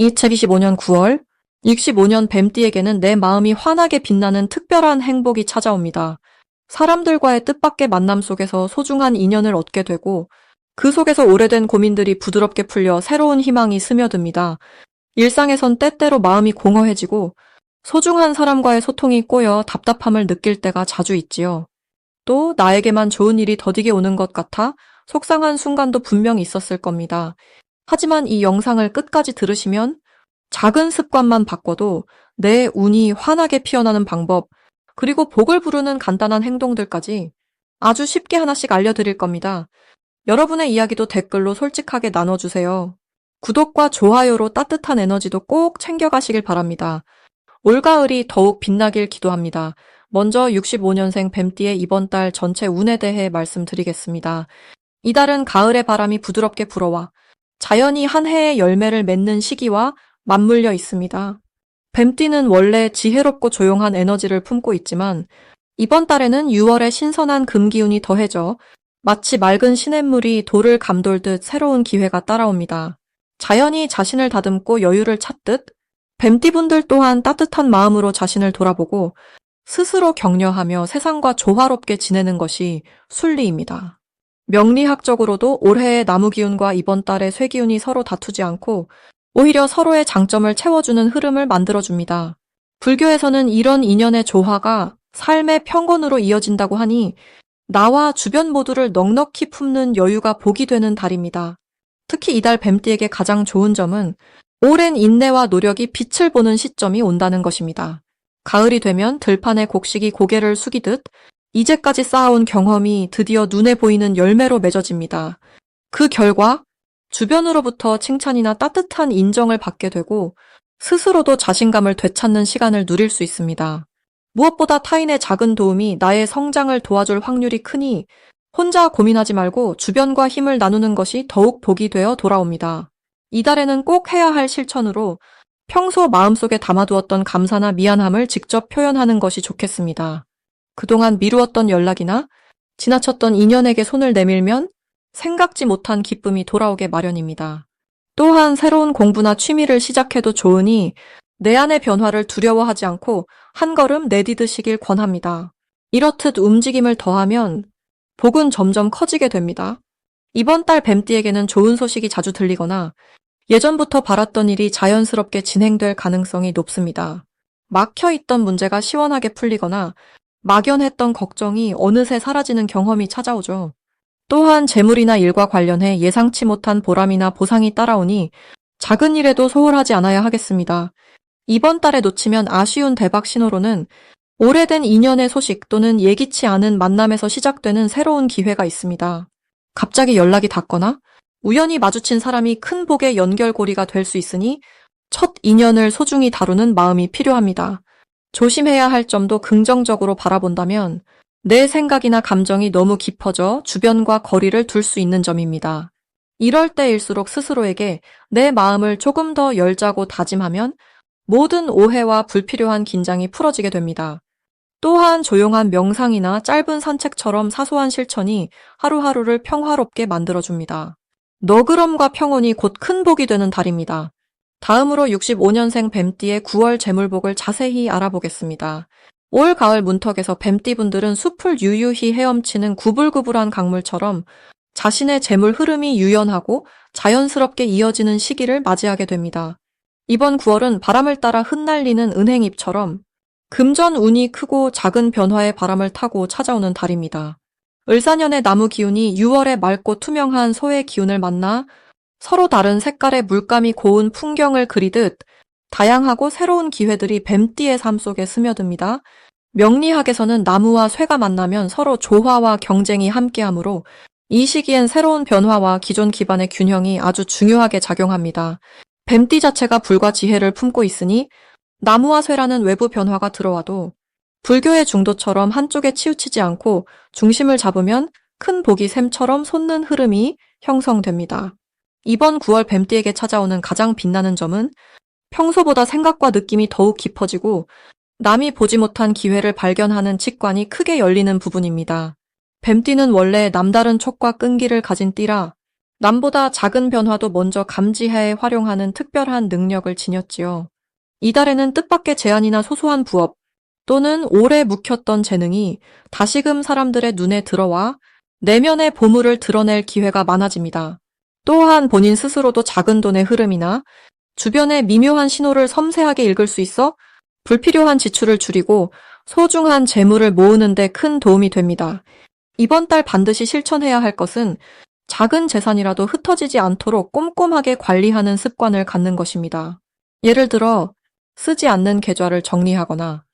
2025년 9월, 65년 뱀띠에게는 내 마음이 환하게 빛나는 특별한 행복이 찾아옵니다. 사람들과의 뜻밖의 만남 속에서 소중한 인연을 얻게 되고 그 속에서 오래된 고민들이 부드럽게 풀려 새로운 희망이 스며듭니다. 일상에선 때때로 마음이 공허해지고 소중한 사람과의 소통이 꼬여 답답함을 느낄 때가 자주 있지요. 또 나에게만 좋은 일이 더디게 오는 것 같아 속상한 순간도 분명히 있었을 겁니다. 하지만 이 영상을 끝까지 들으시면 작은 습관만 바꿔도 내 운이 환하게 피어나는 방법, 그리고 복을 부르는 간단한 행동들까지 아주 쉽게 하나씩 알려드릴 겁니다. 여러분의 이야기도 댓글로 솔직하게 나눠주세요. 구독과 좋아요로 따뜻한 에너지도 꼭 챙겨가시길 바랍니다. 올가을이 더욱 빛나길 기도합니다. 먼저 65년생 뱀띠의 이번 달 전체 운에 대해 말씀드리겠습니다. 이달은 가을의 바람이 부드럽게 불어와 자연이 한 해의 열매를 맺는 시기와 맞물려 있습니다. 뱀띠는 원래 지혜롭고 조용한 에너지를 품고 있지만 이번 달에는 6월의 신선한 금기운이 더해져 마치 맑은 시냇물이 돌을 감돌듯 새로운 기회가 따라옵니다. 자연이 자신을 다듬고 여유를 찾듯 뱀띠분들 또한 따뜻한 마음으로 자신을 돌아보고 스스로 격려하며 세상과 조화롭게 지내는 것이 순리입니다. 명리학적으로도 올해의 나무기운과 이번 달의 쇠기운이 서로 다투지 않고 오히려 서로의 장점을 채워주는 흐름을 만들어줍니다. 불교에서는 이런 인연의 조화가 삶의 평건으로 이어진다고 하니 나와 주변 모두를 넉넉히 품는 여유가 복이 되는 달입니다. 특히 이달 뱀띠에게 가장 좋은 점은 오랜 인내와 노력이 빛을 보는 시점이 온다는 것입니다. 가을이 되면 들판의 곡식이 고개를 숙이듯 이제까지 쌓아온 경험이 드디어 눈에 보이는 열매로 맺어집니다. 그 결과 주변으로부터 칭찬이나 따뜻한 인정을 받게 되고 스스로도 자신감을 되찾는 시간을 누릴 수 있습니다. 무엇보다 타인의 작은 도움이 나의 성장을 도와줄 확률이 크니 혼자 고민하지 말고 주변과 힘을 나누는 것이 더욱 복이 되어 돌아옵니다. 이달에는 꼭 해야 할 실천으로 평소 마음속에 담아두었던 감사나 미안함을 직접 표현하는 것이 좋겠습니다. 그동안 미루었던 연락이나 지나쳤던 인연에게 손을 내밀면 생각지 못한 기쁨이 돌아오게 마련입니다. 또한 새로운 공부나 취미를 시작해도 좋으니 내 안의 변화를 두려워하지 않고 한 걸음 내디드시길 권합니다. 이렇듯 움직임을 더하면 복은 점점 커지게 됩니다. 이번 달 뱀띠에게는 좋은 소식이 자주 들리거나 예전부터 바랐던 일이 자연스럽게 진행될 가능성이 높습니다. 막혀있던 문제가 시원하게 풀리거나 막연했던 걱정이 어느새 사라지는 경험이 찾아오죠. 또한 재물이나 일과 관련해 예상치 못한 보람이나 보상이 따라오니 작은 일에도 소홀하지 않아야 하겠습니다. 이번 달에 놓치면 아쉬운 대박 신호로는 오래된 인연의 소식 또는 예기치 않은 만남에서 시작되는 새로운 기회가 있습니다. 갑자기 연락이 닿거나 우연히 마주친 사람이 큰 복의 연결고리가 될 수 있으니 첫 인연을 소중히 다루는 마음이 필요합니다. 조심해야 할 점도 긍정적으로 바라본다면 내 생각이나 감정이 너무 깊어져 주변과 거리를 둘 수 있는 점입니다. 이럴 때일수록 스스로에게 내 마음을 조금 더 열자고 다짐하면 모든 오해와 불필요한 긴장이 풀어지게 됩니다. 또한 조용한 명상이나 짧은 산책처럼 사소한 실천이 하루하루를 평화롭게 만들어줍니다. 너그럼과 평온이 곧 큰 복이 되는 달입니다. 다음으로 65년생 뱀띠의 9월 재물복을 자세히 알아보겠습니다. 올 가을 문턱에서 뱀띠분들은 숲을 유유히 헤엄치는 구불구불한 강물처럼 자신의 재물 흐름이 유연하고 자연스럽게 이어지는 시기를 맞이하게 됩니다. 이번 9월은 바람을 따라 흩날리는 은행잎처럼 금전 운이 크고 작은 변화의 바람을 타고 찾아오는 달입니다. 을사년의 나무 기운이 6월의 맑고 투명한 소의 기운을 만나 서로 다른 색깔의 물감이 고운 풍경을 그리듯 다양하고 새로운 기회들이 뱀띠의 삶 속에 스며듭니다. 명리학에서는 나무와 쇠가 만나면 서로 조화와 경쟁이 함께하므로 이 시기엔 새로운 변화와 기존 기반의 균형이 아주 중요하게 작용합니다. 뱀띠 자체가 불과 지혜를 품고 있으니 나무와 쇠라는 외부 변화가 들어와도 불교의 중도처럼 한쪽에 치우치지 않고 중심을 잡으면 큰 복이 샘처럼 솟는 흐름이 형성됩니다. 이번 9월 뱀띠에게 찾아오는 가장 빛나는 점은 평소보다 생각과 느낌이 더욱 깊어지고 남이 보지 못한 기회를 발견하는 직관이 크게 열리는 부분입니다. 뱀띠는 원래 남다른 촉과 끈기를 가진 띠라 남보다 작은 변화도 먼저 감지해 활용하는 특별한 능력을 지녔지요. 이달에는 뜻밖의 제안이나 소소한 부업 또는 오래 묵혔던 재능이 다시금 사람들의 눈에 들어와 내면의 보물을 드러낼 기회가 많아집니다. 또한 본인 스스로도 작은 돈의 흐름이나 주변의 미묘한 신호를 섬세하게 읽을 수 있어 불필요한 지출을 줄이고 소중한 재물을 모으는 데 큰 도움이 됩니다. 이번 달 반드시 실천해야 할 것은 작은 재산이라도 흩어지지 않도록 꼼꼼하게 관리하는 습관을 갖는 것입니다. 예를 들어 쓰지 않는 계좌를 정리하거나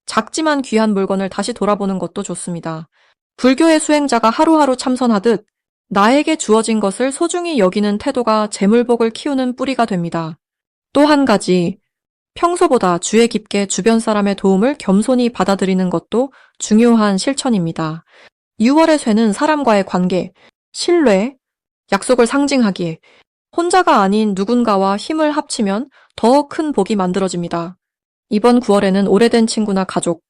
작지만 귀한 물건을 다시 돌아보는 것도 좋습니다. 불교의 수행자가 하루하루 참선하듯 나에게 주어진 것을 소중히 여기는 태도가 재물복을 키우는 뿌리가 됩니다. 또 한 가지, 평소보다 주의 깊게 주변 사람의 도움을 겸손히 받아들이는 것도 중요한 실천입니다. 6월의 쇠는 사람과의 관계, 신뢰, 약속을 상징하기에 혼자가 아닌 누군가와 힘을 합치면 더 큰 복이 만들어집니다. 이번 9월에는 오래된 친구나 가족,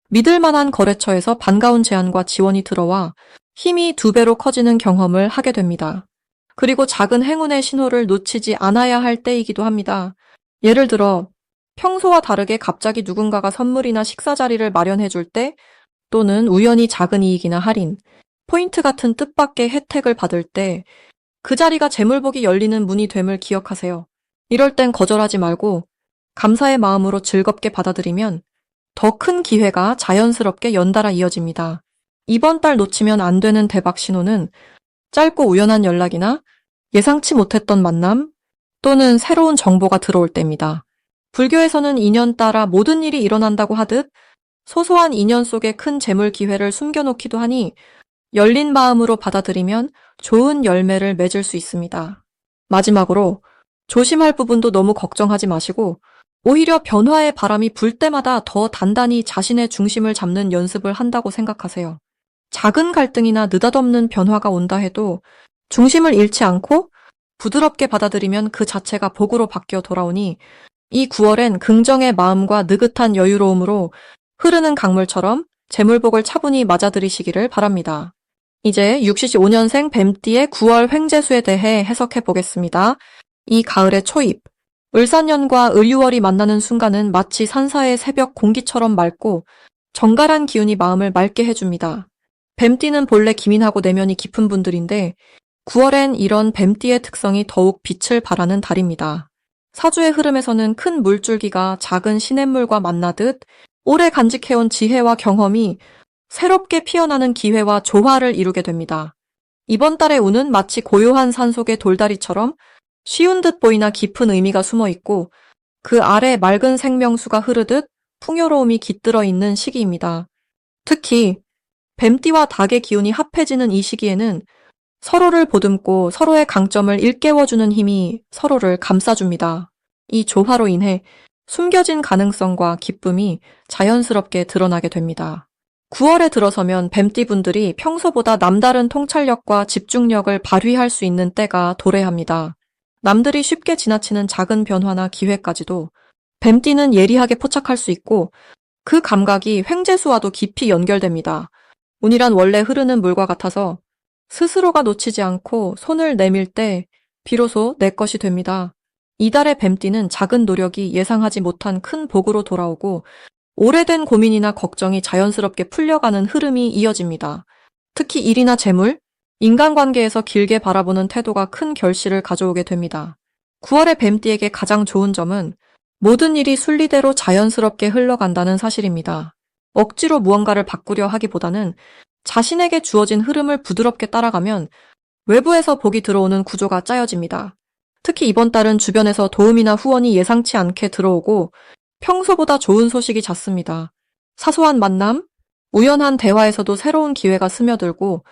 믿을 만한 거래처에서 반가운 제안과 지원이 들어와 힘이 2배로 커지는 경험을 하게 됩니다. 그리고 작은 행운의 신호를 놓치지 않아야 할 때이기도 합니다. 예를 들어 평소와 다르게 갑자기 누군가가 선물이나 식사 자리를 마련해 줄 때 또는 우연히 작은 이익이나 할인, 포인트 같은 뜻밖의 혜택을 받을 때 그 자리가 재물복이 열리는 문이 됨을 기억하세요. 이럴 땐 거절하지 말고 감사의 마음으로 즐겁게 받아들이면 더 큰 기회가 자연스럽게 연달아 이어집니다. 이번 달 놓치면 안 되는 대박 신호는 짧고 우연한 연락이나 예상치 못했던 만남 또는 새로운 정보가 들어올 때입니다. 불교에서는 인연 따라 모든 일이 일어난다고 하듯 소소한 인연 속에 큰 재물 기회를 숨겨놓기도 하니 열린 마음으로 받아들이면 좋은 열매를 맺을 수 있습니다. 마지막으로 조심할 부분도 너무 걱정하지 마시고 오히려 변화의 바람이 불 때마다 더 단단히 자신의 중심을 잡는 연습을 한다고 생각하세요. 작은 갈등이나 느닷없는 변화가 온다 해도 중심을 잃지 않고 부드럽게 받아들이면 그 자체가 복으로 바뀌어 돌아오니 이 9월엔 긍정의 마음과 느긋한 여유로움으로 흐르는 강물처럼 재물복을 차분히 맞아들이시기를 바랍니다. 이제 6시5년생 뱀띠의 9월 횡재수에 대해 해석해 보겠습니다. 이 가을의 초입, 을사년과 을유월이 만나는 순간은 마치 산사의 새벽 공기처럼 맑고 정갈한 기운이 마음을 맑게 해줍니다. 뱀띠는 본래 기민하고 내면이 깊은 분들인데 9월엔 이런 뱀띠의 특성이 더욱 빛을 발하는 달입니다. 사주의 흐름에서는 큰 물줄기가 작은 시냇물과 만나듯 오래 간직해온 지혜와 경험이 새롭게 피어나는 기회와 조화를 이루게 됩니다. 이번 달의 운은 마치 고요한 산속의 돌다리처럼 쉬운 듯 보이나 깊은 의미가 숨어 있고 그 아래 맑은 생명수가 흐르듯 풍요로움이 깃들어 있는 시기입니다. 특히 뱀띠와 닭의 기운이 합해지는 이 시기에는 서로를 보듬고 서로의 강점을 일깨워주는 힘이 서로를 감싸줍니다. 이 조화로 인해 숨겨진 가능성과 기쁨이 자연스럽게 드러나게 됩니다. 9월에 들어서면 뱀띠분들이 평소보다 남다른 통찰력과 집중력을 발휘할 수 있는 때가 도래합니다. 남들이 쉽게 지나치는 작은 변화나 기회까지도 뱀띠는 예리하게 포착할 수 있고 그 감각이 횡재수와도 깊이 연결됩니다. 운이란 원래 흐르는 물과 같아서 스스로가 놓치지 않고 손을 내밀 때 비로소 내 것이 됩니다. 이달의 뱀띠는 작은 노력이 예상하지 못한 큰 복으로 돌아오고 오래된 고민이나 걱정이 자연스럽게 풀려가는 흐름이 이어집니다. 특히 일이나 재물, 인간관계에서 길게 바라보는 태도가 큰 결실을 가져오게 됩니다. 9월의 뱀띠에게 가장 좋은 점은 모든 일이 순리대로 자연스럽게 흘러간다는 사실입니다. 억지로 무언가를 바꾸려 하기보다는 자신에게 주어진 흐름을 부드럽게 따라가면 외부에서 복이 들어오는 구조가 짜여집니다. 특히 이번 달은 주변에서 도움이나 후원이 예상치 않게 들어오고 평소보다 좋은 소식이 잦습니다. 사소한 만남, 우연한 대화에서도 새로운 기회가 스며들고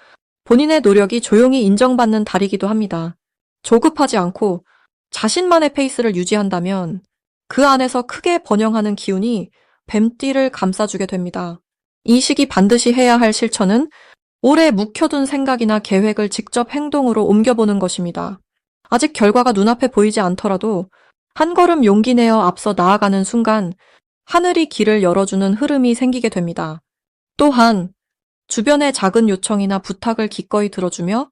본인의 노력이 조용히 인정받는 달이기도 합니다. 조급하지 않고 자신만의 페이스를 유지한다면 그 안에서 크게 번영하는 기운이 뱀띠를 감싸주게 됩니다. 이 시기 반드시 해야 할 실천은 오래 묵혀둔 생각이나 계획을 직접 행동으로 옮겨보는 것입니다. 아직 결과가 눈앞에 보이지 않더라도 한 걸음 용기 내어 앞서 나아가는 순간 하늘이 길을 열어주는 흐름이 생기게 됩니다. 또한 주변의 작은 요청이나 부탁을 기꺼이 들어주며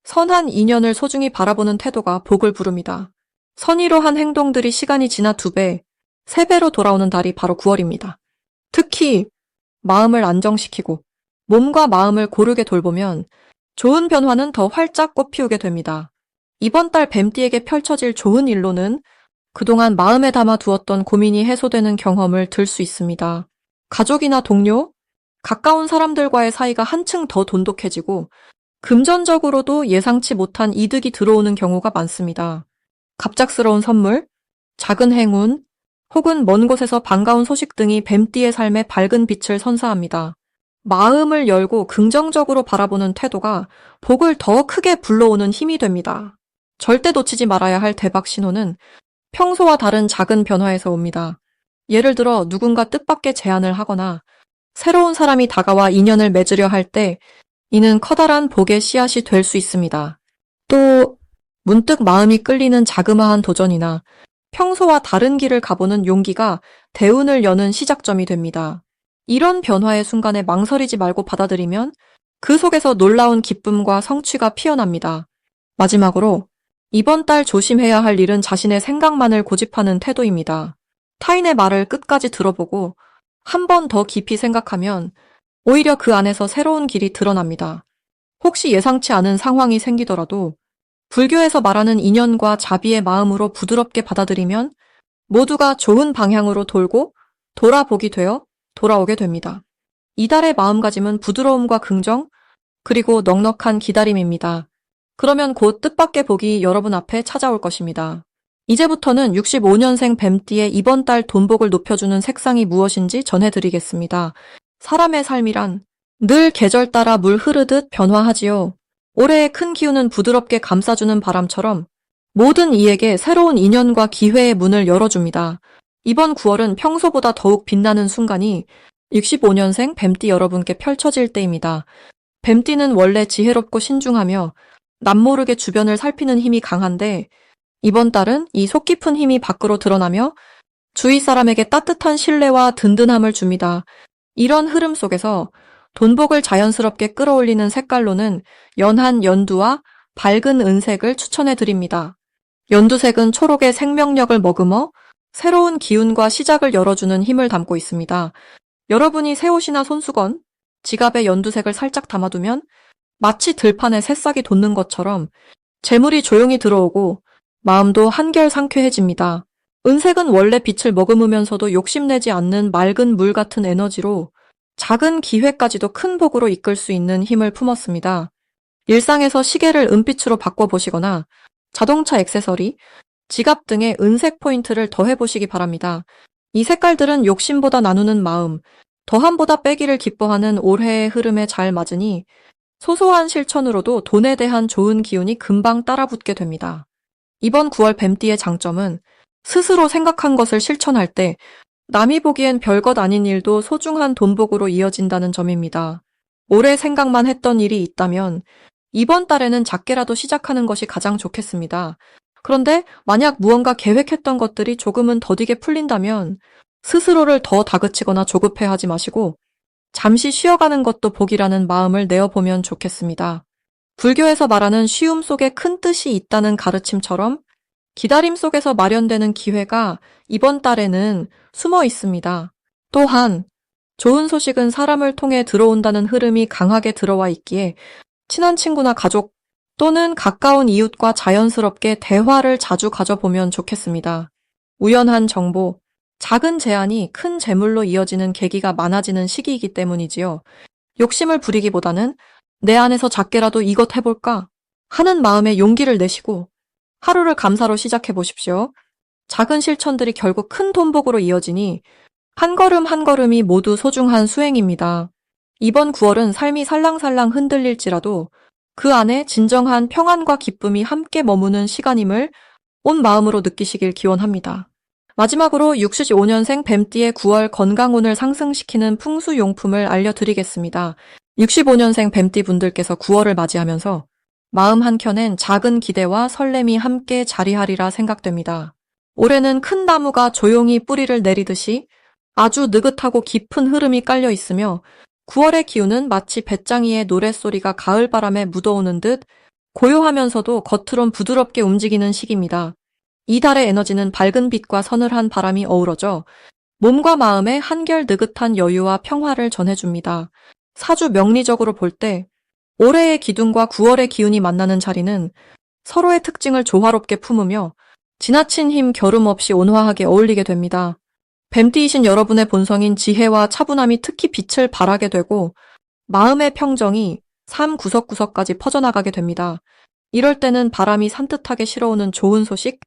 선한 인연을 소중히 바라보는 태도가 복을 부릅니다. 선의로 한 행동들이 시간이 지나 2배, 3배로 돌아오는 달이 바로 9월입니다. 특히 마음을 안정시키고 몸과 마음을 고르게 돌보면 좋은 변화는 더 활짝 꽃피우게 됩니다. 이번 달 뱀띠에게 펼쳐질 좋은 일로는 그동안 마음에 담아 두었던 고민이 해소되는 경험을 들 수 있습니다. 가족이나 동료, 가까운 사람들과의 사이가 한층 더 돈독해지고 금전적으로도 예상치 못한 이득이 들어오는 경우가 많습니다. 갑작스러운 선물, 작은 행운, 혹은 먼 곳에서 반가운 소식 등이 뱀띠의 삶에 밝은 빛을 선사합니다. 마음을 열고 긍정적으로 바라보는 태도가 복을 더 크게 불러오는 힘이 됩니다. 절대 놓치지 말아야 할 대박 신호는 평소와 다른 작은 변화에서 옵니다. 예를 들어 누군가 뜻밖의 제안을 하거나 새로운 사람이 다가와 인연을 맺으려 할 때 이는 커다란 복의 씨앗이 될 수 있습니다. 또 문득 마음이 끌리는 자그마한 도전이나 평소와 다른 길을 가보는 용기가 대운을 여는 시작점이 됩니다. 이런 변화의 순간에 망설이지 말고 받아들이면 그 속에서 놀라운 기쁨과 성취가 피어납니다. 마지막으로 이번 달 조심해야 할 일은 자신의 생각만을 고집하는 태도입니다. 타인의 말을 끝까지 들어보고 한 번 더 깊이 생각하면 오히려 그 안에서 새로운 길이 드러납니다. 혹시 예상치 않은 상황이 생기더라도 불교에서 말하는 인연과 자비의 마음으로 부드럽게 받아들이면 모두가 좋은 방향으로 돌고 돌아보기 되어 돌아오게 됩니다. 이달의 마음가짐은 부드러움과 긍정, 그리고 넉넉한 기다림입니다. 그러면 곧 뜻밖의 복이 여러분 앞에 찾아올 것입니다. 이제부터는 65년생 뱀띠의 이번 달 돈복을 높여주는 색상이 무엇인지 전해드리겠습니다. 사람의 삶이란 늘 계절 따라 물 흐르듯 변화하지요. 올해의 큰 기운은 부드럽게 감싸주는 바람처럼 모든 이에게 새로운 인연과 기회의 문을 열어줍니다. 이번 9월은 평소보다 더욱 빛나는 순간이 65년생 뱀띠 여러분께 펼쳐질 때입니다. 뱀띠는 원래 지혜롭고 신중하며 남모르게 주변을 살피는 힘이 강한데 이번 달은 이 속 깊은 힘이 밖으로 드러나며 주위 사람에게 따뜻한 신뢰와 든든함을 줍니다. 이런 흐름 속에서 돈복을 자연스럽게 끌어올리는 색깔로는 연한 연두와 밝은 은색을 추천해 드립니다. 연두색은 초록의 생명력을 머금어 새로운 기운과 시작을 열어주는 힘을 담고 있습니다. 여러분이 새 옷이나 손수건, 지갑에 연두색을 살짝 담아두면 마치 들판에 새싹이 돋는 것처럼 재물이 조용히 들어오고 마음도 한결 상쾌해집니다. 은색은 원래 빛을 머금으면서도 욕심내지 않는 맑은 물 같은 에너지로 작은 기회까지도 큰 복으로 이끌 수 있는 힘을 품었습니다. 일상에서 시계를 은빛으로 바꿔보시거나 자동차 액세서리, 지갑 등의 은색 포인트를 더해보시기 바랍니다. 이 색깔들은 욕심보다 나누는 마음, 더함보다 빼기를 기뻐하는 올해의 흐름에 잘 맞으니 소소한 실천으로도 돈에 대한 좋은 기운이 금방 따라붙게 됩니다. 이번 9월 뱀띠의 장점은 스스로 생각한 것을 실천할 때 남이 보기엔 별것 아닌 일도 소중한 돈복으로 이어진다는 점입니다. 올해 생각만 했던 일이 있다면 이번 달에는 작게라도 시작하는 것이 가장 좋겠습니다. 그런데 만약 무언가 계획했던 것들이 조금은 더디게 풀린다면 스스로를 더 다그치거나 조급해하지 마시고 잠시 쉬어가는 것도 복이라는 마음을 내어보면 좋겠습니다. 불교에서 말하는 쉬움 속에 큰 뜻이 있다는 가르침처럼 기다림 속에서 마련되는 기회가 이번 달에는 숨어 있습니다. 또한 좋은 소식은 사람을 통해 들어온다는 흐름이 강하게 들어와 있기에 친한 친구나 가족 또는 가까운 이웃과 자연스럽게 대화를 자주 가져보면 좋겠습니다. 우연한 정보, 작은 제안이 큰 재물로 이어지는 계기가 많아지는 시기이기 때문이지요. 욕심을 부리기보다는 내 안에서 작게라도 이것 해볼까 하는 마음에 용기를 내시고 하루를 감사로 시작해 보십시오. 작은 실천들이 결국 큰 돈복으로 이어지니 한 걸음 한 걸음이 모두 소중한 수행입니다. 이번 9월은 삶이 살랑살랑 흔들릴지라도 그 안에 진정한 평안과 기쁨이 함께 머무는 시간임을 온 마음으로 느끼시길 기원합니다. 마지막으로 65년생 뱀띠의 9월 건강운을 상승시키는 풍수용품을 알려드리겠습니다. 65년생 뱀띠 분들께서 9월을 맞이하면서 마음 한켠엔 작은 기대와 설렘이 함께 자리하리라 생각됩니다. 올해는 큰 나무가 조용히 뿌리를 내리듯이 아주 느긋하고 깊은 흐름이 깔려 있으며 9월의 기운은 마치 배짱이의 노랫소리가 가을바람에 묻어오는 듯 고요하면서도 겉으론 부드럽게 움직이는 시기입니다. 이 달의 에너지는 밝은 빛과 서늘한 바람이 어우러져 몸과 마음에 한결 느긋한 여유와 평화를 전해줍니다. 사주 명리적으로 볼 때 올해의 기둥과 9월의 기운이 만나는 자리는 서로의 특징을 조화롭게 품으며 지나친 힘 겨름 없이 온화하게 어울리게 됩니다. 뱀띠이신 여러분의 본성인 지혜와 차분함이 특히 빛을 발하게 되고 마음의 평정이 삶 구석구석까지 퍼져나가게 됩니다. 이럴 때는 바람이 산뜻하게 실어오는 좋은 소식,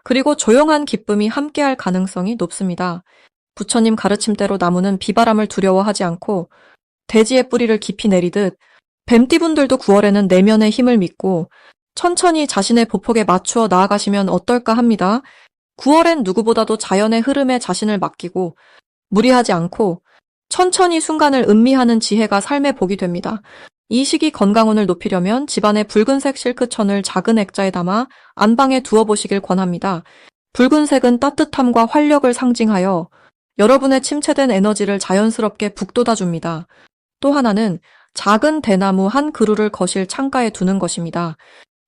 그리고 조용한 기쁨이 함께할 가능성이 높습니다. 부처님 가르침대로 나무는 비바람을 두려워하지 않고 대지의 뿌리를 깊이 내리듯 뱀띠분들도 9월에는 내면의 힘을 믿고 천천히 자신의 보폭에 맞추어 나아가시면 어떨까 합니다. 9월엔 누구보다도 자연의 흐름에 자신을 맡기고 무리하지 않고 천천히 순간을 음미하는 지혜가 삶의 복이 됩니다. 이 시기 건강운을 높이려면 집안의 붉은색 실크천을 작은 액자에 담아 안방에 두어보시길 권합니다. 붉은색은 따뜻함과 활력을 상징하여 여러분의 침체된 에너지를 자연스럽게 북돋아줍니다. 또 하나는 작은 대나무 한 그루를 거실 창가에 두는 것입니다.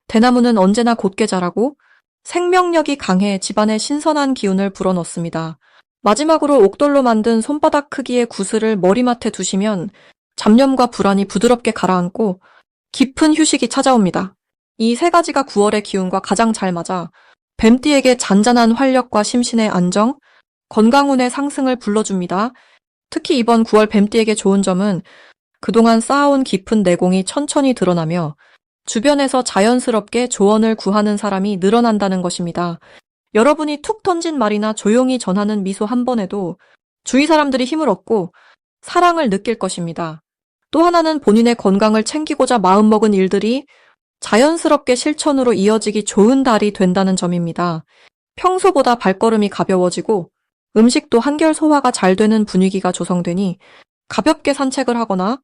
대나무는 언제나 곧게 자라고 생명력이 강해 집안에 신선한 기운을 불어넣습니다. 마지막으로 옥돌로 만든 손바닥 크기의 구슬을 머리맡에 두시면 잡념과 불안이 부드럽게 가라앉고 깊은 휴식이 찾아옵니다. 이 세 가지가 9월의 기운과 가장 잘 맞아 뱀띠에게 잔잔한 활력과 심신의 안정, 건강운의 상승을 불러줍니다. 특히 이번 9월 뱀띠에게 좋은 점은 그동안 쌓아온 깊은 내공이 천천히 드러나며 주변에서 자연스럽게 조언을 구하는 사람이 늘어난다는 것입니다. 여러분이 툭 던진 말이나 조용히 전하는 미소 한 번에도 주위 사람들이 힘을 얻고 사랑을 느낄 것입니다. 또 하나는 본인의 건강을 챙기고자 마음먹은 일들이 자연스럽게 실천으로 이어지기 좋은 달이 된다는 점입니다. 평소보다 발걸음이 가벼워지고 음식도 한결 소화가 잘 되는 분위기가 조성되니 가볍게 산책을 하거나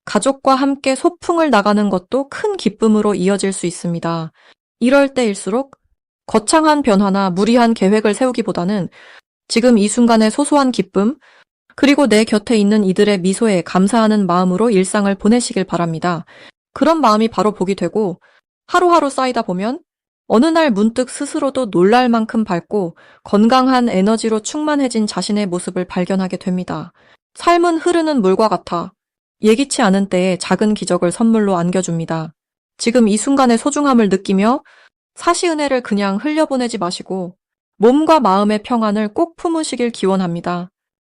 가족과 함께 소풍을 나가는 것도 큰 기쁨으로 이어질 수 있습니다. 이럴 때일수록 거창한 변화나 무리한 계획을 세우기보다는 지금 이 순간의 소소한 기쁨, 그리고 내 곁에 있는 이들의 미소에 감사하는 마음으로 일상을 보내시길 바랍니다. 그런 마음이 바로 복이 되고 하루하루 쌓이다 보면 어느 날 문득 스스로도 놀랄 만큼 밝고 건강한 에너지로 충만해진 자신의 모습을 발견하게 됩니다. 삶은 흐르는 물과 같아 예기치 않은 때에 작은 기적을 선물로 안겨줍니다. 지금 이 순간의 소중함을 느끼며 사시은혜를 그냥 흘려보내지 마시고 몸과 마음의 평안을 꼭 품으시길 기원합니다.